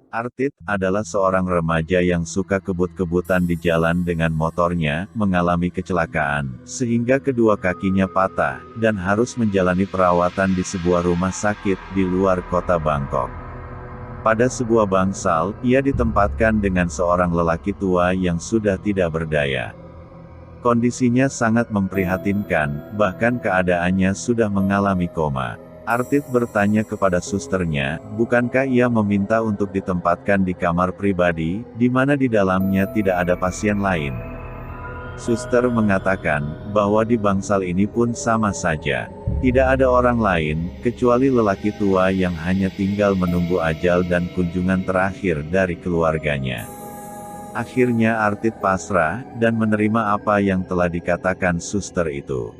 Artit adalah seorang remaja yang suka kebut-kebutan di jalan dengan motornya, mengalami kecelakaan, sehingga kedua kakinya patah, dan harus menjalani perawatan di sebuah rumah sakit di luar kota Bangkok. Pada sebuah bangsal, ia ditempatkan dengan seorang lelaki tua yang sudah tidak berdaya. Kondisinya sangat memprihatinkan, bahkan keadaannya sudah mengalami koma. Artit bertanya kepada susternya, bukankah ia meminta untuk ditempatkan di kamar pribadi, di mana di dalamnya tidak ada pasien lain? Suster mengatakan, bahwa di bangsal ini pun sama saja. Tidak ada orang lain, kecuali lelaki tua yang hanya tinggal menunggu ajal dan kunjungan terakhir dari keluarganya. Akhirnya Artit pasrah, dan menerima apa yang telah dikatakan suster itu.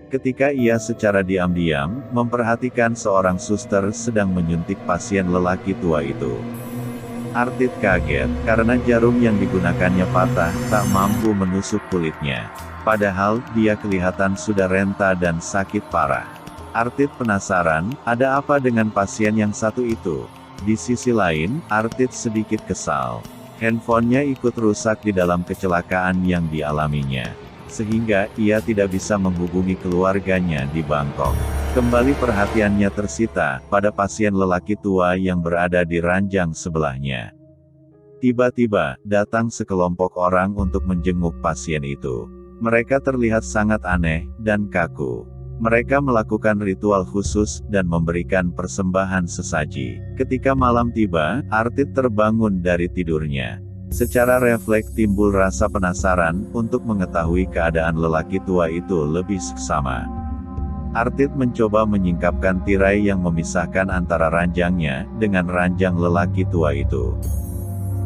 Ketika ia secara diam-diam, memperhatikan seorang suster sedang menyuntik pasien lelaki tua itu. Artit kaget, karena jarum yang digunakannya patah, tak mampu menusuk kulitnya. Padahal, dia kelihatan sudah renta dan sakit parah. Artit penasaran, ada apa dengan pasien yang satu itu? Di sisi lain, Artit sedikit kesal. Handphonenya ikut rusak di dalam kecelakaan yang dialaminya. Sehingga, ia tidak bisa menghubungi keluarganya di Bangkok. Kembali perhatiannya tersita, pada pasien lelaki tua yang berada di ranjang sebelahnya. Tiba-tiba, datang sekelompok orang untuk menjenguk pasien itu. Mereka terlihat sangat aneh, dan kaku. Mereka melakukan ritual khusus, dan memberikan persembahan sesaji. Ketika malam tiba, Artit terbangun dari tidurnya. Secara refleks timbul rasa penasaran, untuk mengetahui keadaan lelaki tua itu lebih seksama. Artit mencoba menyingkapkan tirai yang memisahkan antara ranjangnya, dengan ranjang lelaki tua itu.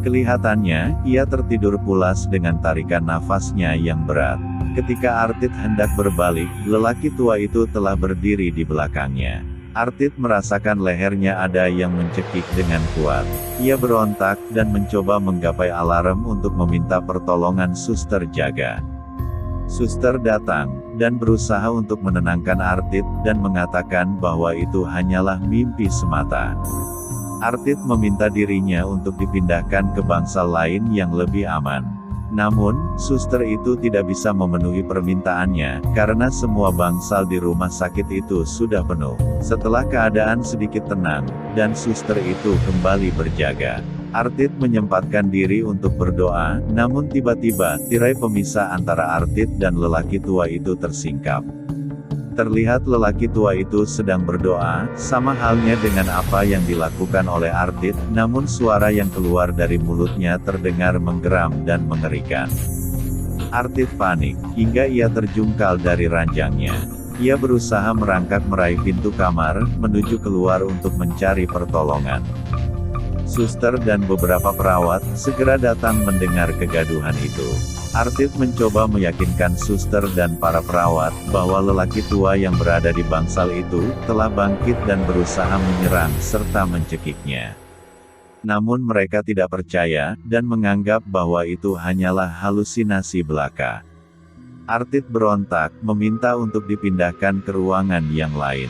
Kelihatannya, ia tertidur pulas dengan tarikan nafasnya yang berat. Ketika Artit hendak berbalik, lelaki tua itu telah berdiri di belakangnya. Artit merasakan lehernya ada yang mencekik dengan kuat. Ia berontak, dan mencoba menggapai alarm untuk meminta pertolongan suster jaga. Suster datang, dan berusaha untuk menenangkan Artit, dan mengatakan bahwa itu hanyalah mimpi semata. Artit meminta dirinya untuk dipindahkan ke bangsal lain yang lebih aman. Namun, suster itu tidak bisa memenuhi permintaannya, karena semua bangsal di rumah sakit itu sudah penuh. Setelah keadaan sedikit tenang, dan suster itu kembali berjaga, Artit menyempatkan diri untuk berdoa, namun tiba-tiba, tirai pemisah antara Artit dan lelaki tua itu tersingkap. Terlihat lelaki tua itu sedang berdoa, sama halnya dengan apa yang dilakukan oleh Artit, namun suara yang keluar dari mulutnya terdengar menggeram dan mengerikan. Artit panik, hingga ia terjungkal dari ranjangnya. Ia berusaha merangkak meraih pintu kamar, menuju keluar untuk mencari pertolongan. Suster dan beberapa perawat segera datang mendengar kegaduhan itu. Artit mencoba meyakinkan suster dan para perawat, bahwa lelaki tua yang berada di bangsal itu, telah bangkit dan berusaha menyerang serta mencekiknya. Namun mereka tidak percaya, dan menganggap bahwa itu hanyalah halusinasi belaka. Artit berontak, meminta untuk dipindahkan ke ruangan yang lain.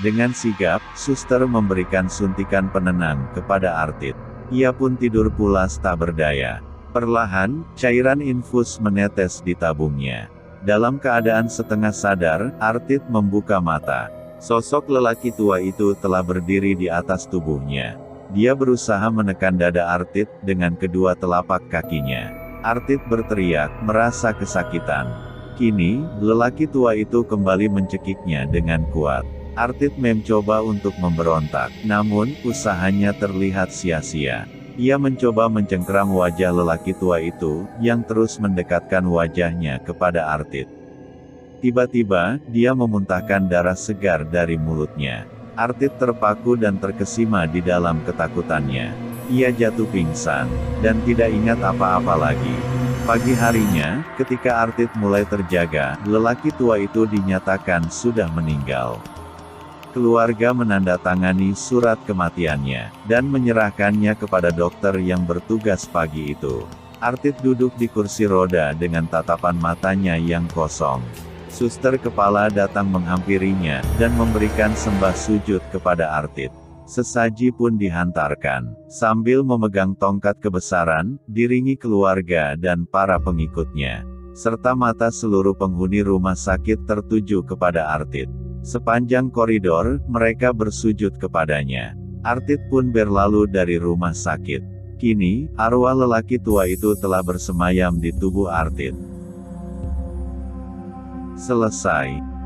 Dengan sigap, suster memberikan suntikan penenang kepada Artit. Ia pun tidur pulas tak berdaya. Perlahan, cairan infus menetes di tabungnya. Dalam keadaan setengah sadar, Artit membuka mata. Sosok lelaki tua itu telah berdiri di atas tubuhnya. Dia berusaha menekan dada Artit dengan kedua telapak kakinya. Artit berteriak, merasa kesakitan. Kini, lelaki tua itu kembali mencekiknya dengan kuat. Artit mencoba untuk memberontak, namun, usahanya terlihat sia-sia. Ia mencoba mencengkeram wajah lelaki tua itu, yang terus mendekatkan wajahnya kepada Artit. Tiba-tiba, dia memuntahkan darah segar dari mulutnya. Artit terpaku dan terkesima di dalam ketakutannya. Ia jatuh pingsan, dan tidak ingat apa-apa lagi. Pagi harinya, ketika Artit mulai terjaga, lelaki tua itu dinyatakan sudah meninggal. Keluarga menandatangani surat kematiannya, dan menyerahkannya kepada dokter yang bertugas pagi itu. Artit duduk di kursi roda dengan tatapan matanya yang kosong. Suster kepala datang menghampirinya, dan memberikan sembah sujud kepada Artit. Sesaji pun dihantarkan, sambil memegang tongkat kebesaran, diringi keluarga dan para pengikutnya, serta mata seluruh penghuni rumah sakit tertuju kepada Artid. Sepanjang koridor, mereka bersujud kepadanya. Artid pun berlalu dari rumah sakit. Kini, arwah lelaki tua itu telah bersemayam di tubuh Artid. Selesai.